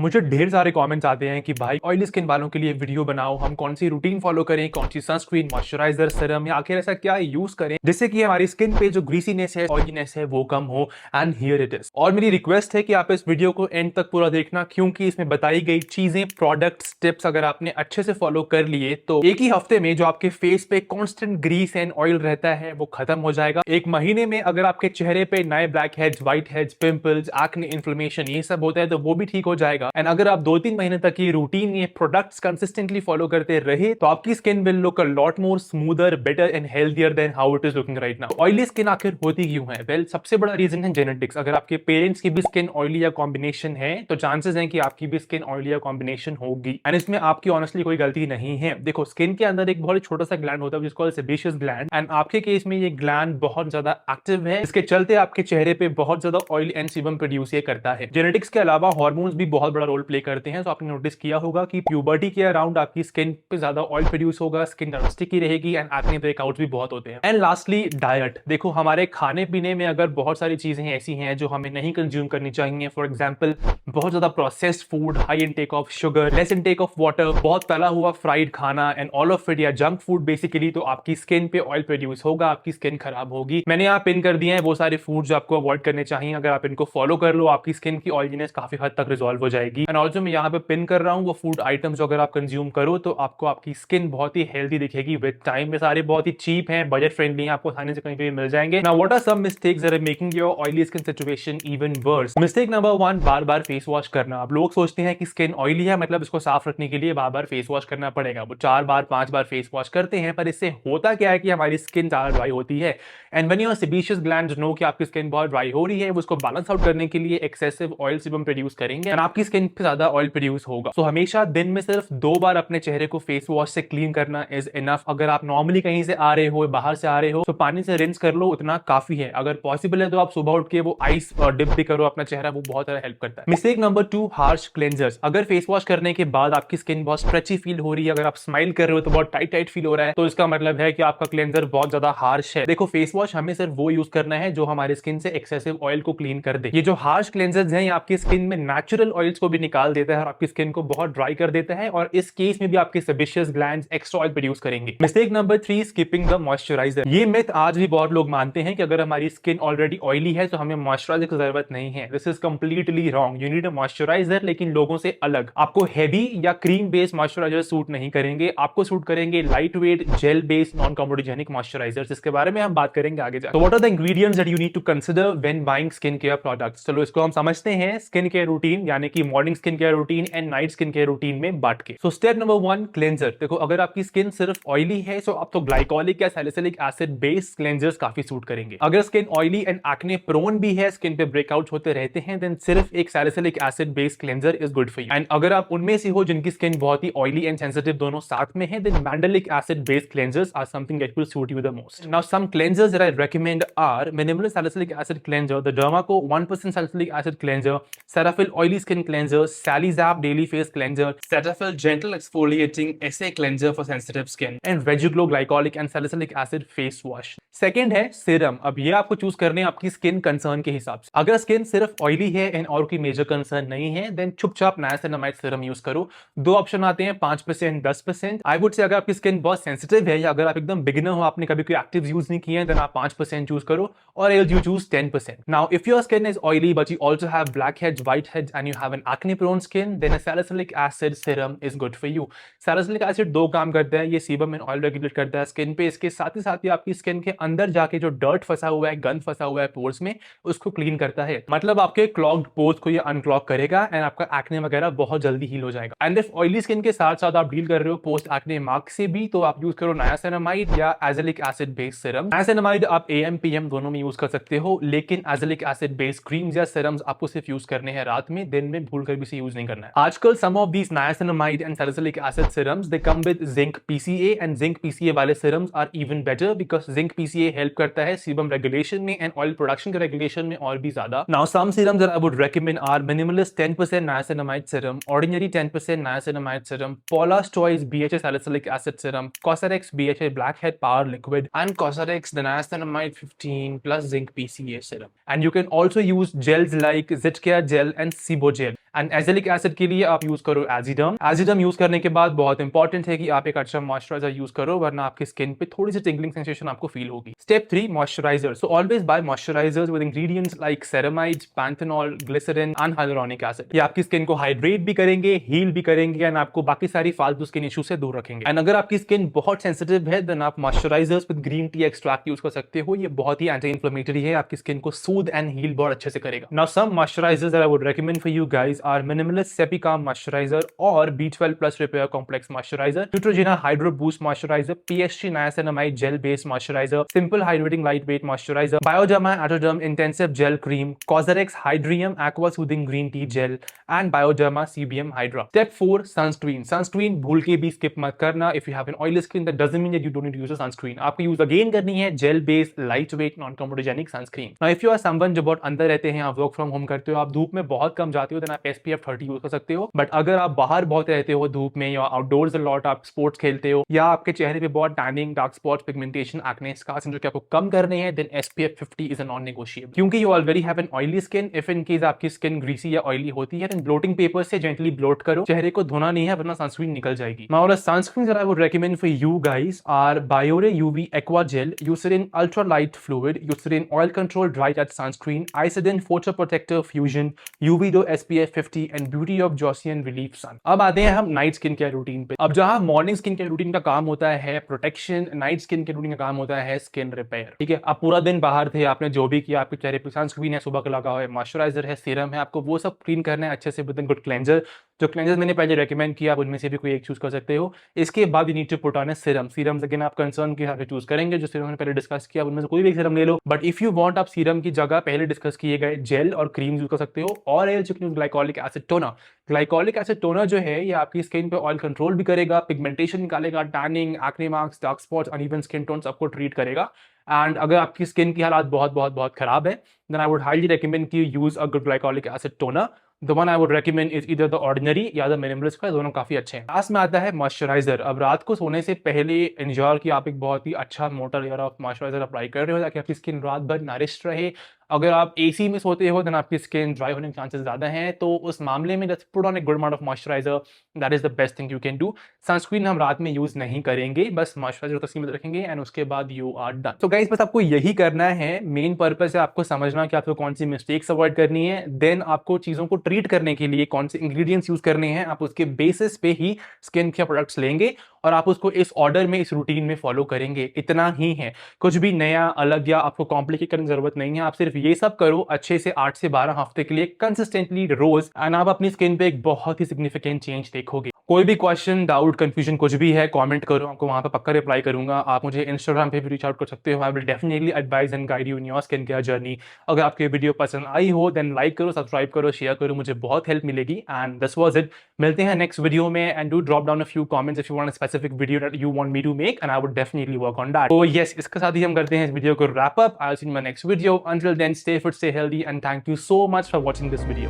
मुझे ढेर सारे कमेंट्स आते हैं कि भाई ऑयली स्किन वालों के लिए वीडियो बनाओ, हम कौन सी रूटीन फॉलो करें, कौन सी सनस्क्रीन, मॉइस्चराइजर, सीरम या आखिर ऐसा क्या यूज करें जिससे कि हमारी स्किन पे जो ग्रीसीनेस है, ऑयलीनेस है वो कम हो। And here it is. और मेरी रिक्वेस्ट है कि आप इस वीडियो को एंड तक पूरा देखना, क्योंकि इसमें बताई गई चीजें, प्रोडक्ट्स, टिप्स अगर आपने अच्छे से फॉलो कर लिए तो एक ही हफ्ते में जो आपके फेस पे कॉन्स्टेंट ग्रीस एंड ऑयल रहता है वो खत्म हो जाएगा। एक महीने में अगर आपके चेहरे पे नए black heads, white heads, pimples, acne, inflammation ये सब होता है तो वो भी ठीक हो जाएगा। एंड अगर आप 2-3 महीने तक ये रूटीन, ये प्रोडक्ट्स कंसिस्टेंटली फॉलो करते रहे तो आपकी skin will look a lot more smoother, better and healthier than how it is looking right now. Oily skin आखिर होती क्यों है? वेल, सबसे बड़ा रीजन है जेनेटिक्स। अगर आपके पेरेंट्स की भी स्किन ऑयली या कॉम्बिनेशन है तो चांसेस हैं कि आपकी भी स्किन ऑयली या कॉम्बिनेशन होगी। एंड इसमें आपकी ऑनेस्टली कोई गलती नहीं है। देखो, स्किन के अंदर एक बहुत छोटा सा ग्लैंड होता है जिसको सेबेशियस ग्लैंड, एंड आपके केस में ये ग्लैंड बहुत ज्यादा एक्टिव है। इसके चलते आपके चेहरे पे बहुत ज्यादा ऑयल एंड सीबम प्रोड्यूस ये करता है। जेनेटिक्स के अलावा हार्मोन्स भी बहुत बड़ा रोल प्ले करते हैं। तो आपने नोटिस किया होगा कि प्यूबर्टी के अराउंड आपकी स्किन पे ज्यादा ऑयल प्रोड्यूस होगा, स्किन स्टिकी रहेगी एंड एक्ने ब्रेकआउट्स भी बहुत होते हैं। And lastly diet. देखो, हमारे खाने पीने में अगर बहुत सारी चीजें ऐसी हैं जो हमें नहीं कंज्यूम करनी चाहिए, फॉर एग्जांपल बहुत ज्यादा processed food, high intake of sugar, less intake of water, बहुत तला हुआ फ्राइड खाना एंड ऑल ऑफ इट, या जंक फूड बेसिकली, तो आपकी स्किन पे ऑयल प्रोड्यूस होगा, आपकी स्किन खराब होगी। मैंने यहाँ पिन कर दिए हैं वो सारे फूड जो आपको अवॉइड करने चाहिए। अगर आप इनको फॉलो कर लो आपकी स्किन की ऑयलीनेस काफी हद तक रिजॉल्व हो जाएगी। एंड ऑल्सो मैं यहाँ पे पिन कर रहा हूँ वो फूड आइटम्स अगर आप कंज्यूम करो तो आपको आपकी स्किन बहुत ही हेल्दी दिखेगी विद टाइम। में सारे बहुत ही चीप हैं, बजट फ्रेंडली हैं, आपको आसानी से कहीं पे भी मिल जाएंगे। Now what are some mistakes that are making your oily skin situation even worse? Mistake number 1, बार बार फेस वॉश करना। अब लोग सोचते हैं कि स्किन ऑयली है मतलब इसको साफ रखने के लिए बार बार फेस वॉश करना पड़ेगा। वो 4 बार 5 बार फेस वॉश करते हैं, पर इससे होता क्या है कि हमारी स्किन ज्यादा ड्राई होती है। And when your sebaceous glands know कि आपकी स्किन बहुत ड्राई हो रही है, वो उसको बैलेंस आउट करने के लिए एक्सेसिव ऑयल सीबम प्रोड्यूस करेंगे एंड आपकी स्किन पे ज्यादा ऑयल प्रोड्यूस होगा। तो हमेशा दिन में सिर्फ 2 बार अपने चेहरे को फेस वॉश से क्लीन करना इज इनफ। अगर आप नॉर्मली कहीं से आ रहे हो, बाहर से आ रहे हो, तो पानी से रिंस कर लो, उतना काफी है। अगर पॉसिबल है तो आप सुबह उठ के वो आइस डिप भी करो अपना चेहरा, वो बहुत ज्यादा हेल्प करता है। Mistake number 2, harsh cleansers. अगर फेस वॉश करने के बाद आपकी स्किन बहुत स्ट्रेची फील हो रही है, अगर आप स्माइल कर रहे हो तो बहुत टाइट टाइट फील हो रहा है, तो इसका मतलब है कि आपका क्लेंजर बहुत ज्यादा हार्श है। देखो, फेस वॉश हमें सिर्फ वो यूज करना है जो हमारी स्किन से एक्सेसिव ऑयल को क्लीन कर दे। ये जो हार्श क्लेंजर्स हैं ये आपकी स्किन में नेचुरल ऑयल्स को भी निकाल देता है और आपकी स्किन को बहुत ड्राई कर देता है, और इस केस में भी आपके sebaceous glands extra oil produce करेंगे। Mistake number 3, skipping the moisturiser. ये मिथ आज भी बहुत लोग मानते हैं कि अगर हमारी स्किन ऑलरेडी ऑयली है तो हमें मॉइस्चराइजर की जरूरत नहीं है। This is completely wrong. You need a moisturiser, लेकिन लोगों से अलग। आपको हेवी या क्रीम बेस्ड मॉइस्चराइजर सूट नहीं करेंगे, आपको सूट करेंगे lightweight gel based non comedogenic moisturisers. इसके बारे में हम बात करेंगे आगे जाकर। तो what are the ingredients that you need to consider when buying skin care products? चलो इसको हम समझते हैं स्किन केयर रूटीन, यानी कि morning skin care routine and night skin care routine में बांट के। So step number 1, cleanser. देखो, अगर आपकी स्किन सिर्फ ऑयली है तो आप तो ग्लाइकोलिक या सैलिसिलिक एसिड बेस्ड क्लेंजर्स काफी सूट करेंगे। अगर skin oily and acne prone भी है, स्किन पे ब्रेकआउट होते रहते हैं, देन सिर्फ एक salicylic acid based cleanser is good for you. And अगर आप उनमें से हो जिनकी स्किन बहुत ही ऑयली एंड सेंसिटिव दोनों साथ में है, then mandelic acid based cleansers are something that will suit you the most. Now some cleansers that I recommend are minimal salicylic acid cleanser, the Derma Co 1% salicylic acid cleanser, Cetaphil oily skin cleanser, Salizap daily face cleanser, Cetaphil gentle exfoliating essay cleanser for sensitive skin, and Regiglow glycolic and salicylic acid face wash. Second है serum. अब ये आपको choose करने हैं आपकी skin concern के हिसाब से। अगर स्किन सिर्फ ऑयली है एंड और कोई मेजर कंसर्न नहीं है, देन चुपचाप नायासिनामाइड सीरम यूज करो। 2 ऑप्शन आते हैं, 5%, 10%। आई वुड से अगर आपकी स्किन बहुत सेंसिटिव है या अगर आप एकदम बिगिनर हो, आपने कभी कोई एक्टिव यूज नहीं किए हैं, देन आप 5% चूज करो, और else you choose 10%। Now if your skin is oily but you also have blackheads, whiteheads and you have an acne prone skin, then a salicylic acid serum is good for you. Salicylic acid 2 काम करता है, ये sebum and oil regulate करता है skin पे। इसके साथ ही आपकी स्किन के अंदर जाके जो डर्ट फंसा हुआ है, गंद फंसा हुआ है पोर्स में, उसको क्लीन करता है। मतलब आपके क्लॉग्ड पोर्स को ये अनक्लॉग करेगा एंड आपका एक्ने वगैरह बहुत जल्दी हील हो जाएगा। एंड इफ ऑयली स्किन के साथ साथ आप डील कर रहे हो पोस्ट एक्ने मार्क से भी, तो आप यूज करो नायासिनामाइड या azelaic acid based serum. Niacinamide आप AM PM दोनों में यूज कर सकते हो, लेकिन एजेलिक एसिड बेस्ड क्रीम्स या सीरम्स आपको सिर्फ यूज करने हैं रात में, दिन में भूल कर भी से यूज नहीं करना है। आजकल some of these niacinamide and salicylic acid serums, they come with zinc PCA, and zinc PCA वाले serums are even better because zinc PCA help करता है sebum regulation में and oil production के regulation में और भी ज्यादा। Now some serums that I would recommend are minimalist 10% niacinamide serum, ordinary 10% niacinamide serum, Paula's Choice BHA salicylic acid serum, Cosrx BHA blackhead power liquid, and Cosrx the niacinamide 15 plus zinc PCA serum. And you can also use gels like Zitcare gel and Sibo gel. And azelaic acid के लिए आप use करो एजिडर्म। एजिडर्म use करने के बाद बहुत important है कि आप एक अच्छा मॉइस्चराइजर यूज करो, वरना आपकी स्किन पे थोड़ी सी टिंगलिंग सेंसेशन आपको फील होगी। Step 3, moisturiser. So always buy moisturisers with ingredients like ceramide, panthenol, glycerine and hyaluronic acid. ये आपकी स्किन को हाइड्रेट भी करेंगे, हील भी करेंगे एंड आपको बाकी सारी फालतू स्किन इशू से दूर रखेंगे। एंड अगर आपकी स्किन बहुत सेंसिटिव है देन आप moisturisers with green tea extract use कर सकते हो। ये बहुत ही एंटी इंफ्लेमेटरी है, आपकी स्किन को सूद एंड हील बहुत अच्छे से करेगा। Now some moisturisers that I would recommend for you guys are Minimalist Sepicalm moisturiser और B12 plus repair complex moisturiser, Neutrogena Hydro Boost moisturiser, PSG niacinamide gel based moisturiser, Simple hydrating lightweight moisturiser, Bioderma Atoderm intensive gel cream, COSRX Hydrium aqua soothing green tea gel and Bioderma CBM hydra. Step 4, sunscreen. Sunscreen भूल के भी skip मत करना। If you have an oily skin that doesn't mean that you don't need to use a sunscreen. आपको use again करनी है gel based lightweight non comedogenic sunscreen. Now if you are someone जो बहुत अंदर रहते हैं, आप work from home करते हो, आप धूप में बहुत कम जाते हो, देन आप SPF 30 यूज कर सकते हो। बट अगर आप बाहर बहुत रहते हो धूप में, या आउटडोर्स लॉट आप स्पोर्ट्स खेलते हो, या आपके चेहरे पे बहुत tanning, dark spots, pigmentation, acne, scars जो कि आपको कम करने हैं, then SPF 50 is a non negotiable. क्योंकि you already have an oily skin. If in case आपकी स्किन ग्रीसी या ऑयली होती है, देन ब्लोटिंग पेपर से जेंटली ब्लोट करो। चेहरे को धोना नहीं है वरना सनस्क्रीन निकल जाएगी। Now the sunscreen that I would recommend for you guys are Biore UV Aqua Gel, Eucerin Ultra Light Fluid, Eucerin Oil Control Dry Touch Sunscreen, Isoden Photo Protector Fusion, UV2 SPF 50 and Beauty of Jossian Relief Sun। अब आते हैं हम night skin care routine पे। अब जहां morning skin care routine का काम होता है protection, night skin care routine का काम होता है स्किन रिपेयर। ठीक है, आप पूरा दिन बाहर थे, आपने जो भी किया, आपके चेहरे पे सनस्क्रीन है, सुबह का लगा हुआ है, मॉइस्चराइजर है, सीरम है, आपको वो सब क्लीन करना है अच्छे से विद गुड क्लेंजर। जो क्लेंजर मैंने पहले रेकमेंड किया, आप उनमें से भी कोई एक चूज कर सकते हो। इसके बाद you need to put on a serum. Serum again आप कंसर्न के हिसाब से चूज करेंगे, जो सीरम मैंने पहले डिस्कस किया उनमें से कोई भी एक सीरम ले लो। बट इफ यू वांट, आप सीरम की जगह पहले डिस्कस किए गए जेल और क्रीम यूज कर सकते हो। और glycolic acid toner. Glycolic acid toner जो है, ये आपकी स्किन पे ऑयल कंट्रोल भी करेगा, पिगमेंटेशन निकालेगा, tanning, acne marks, dark spots, uneven skin tone सबको ट्रीट करेगा। एंड अगर आपकी स्किन की हालात बहुत बहुत बहुत खराब है, then I would highly recommend कि use a good glycolic acid toner. The one I would recommend is either the Ordinary या द मिनिमलिस्ट का, दोनों काफी अच्छे हैं। लास्ट में आता है मॉइस्चराइजर। अब रात को सोने से पहले इंश्योर कि आप एक बहुत ही अच्छा मोटा लेयर ऑफ मॉइस्चराइजर अप्लाई कर रहे हो, ताकि आपकी स्किन रात भर नरिश्ड रहे। अगर आप AC में सोते हो, देन आपकी स्किन ड्राई होने के चांसेस ज्यादा हैं, तो उस मामले में just put on a good amount of moisturiser, that is the best thing you can do. Sunscreen हम रात में यूज नहीं करेंगे, बस मॉइस्चराइजर तक सीमित रखेंगे एंड उसके बाद यू आर डन। तो गाइस, बस आपको यही करना है। मेन पर्पस है आपको समझना कि आपको कौन सी मिस्टेक्स अवॉइड करनी है, देन आपको चीजों को ट्रीट करने के लिए कौन से इंग्रेडिएंट्स यूज करने हैं, आप उसके बेसिस पे ही स्किन केयर प्रोडक्ट्स लेंगे और आप उसको इस ऑर्डर में, इस रूटीन में फॉलो करेंगे। इतना ही है, कुछ भी नया, अलग या आपको कॉम्प्लिकेट करने की जरूरत नहीं है। आप सिर्फ ये सब करो अच्छे से 8 से 12 हफ्ते के लिए कंसिस्टेंटली रोज, एंड आप अपनी स्किन पे एक बहुत ही सिग्निफिकेंट चेंज देखोगे। कोई भी क्वेश्चन, डाउट, कंफ्यूजन कुछ भी है, कमेंट करो, आपको वहां पे पक्का रिप्लाई करूंगा। आप मुझे इंस्टाग्राम पे भी रीच आउट कर सकते हो। I will definitely advise and guide you in your skin care journey. अगर आपको वीडियो पसंद आई हो, देन लाइक करो, सब्सक्राइब करो, शेयर करो, मुझे बहुत हेल्प मिलेगी। And this was it. मिलते हैं नेक्स्ट वीडियो में, and do drop down a few comments if you want a specific video that you want me to make, and I would definitely work on that. तो yes, इसके साथ ही हम करते हैं इस वीडियो को wrap up. I will see you in my next video. Until then, stay fit, stay healthy, and thank you so much for watching this video.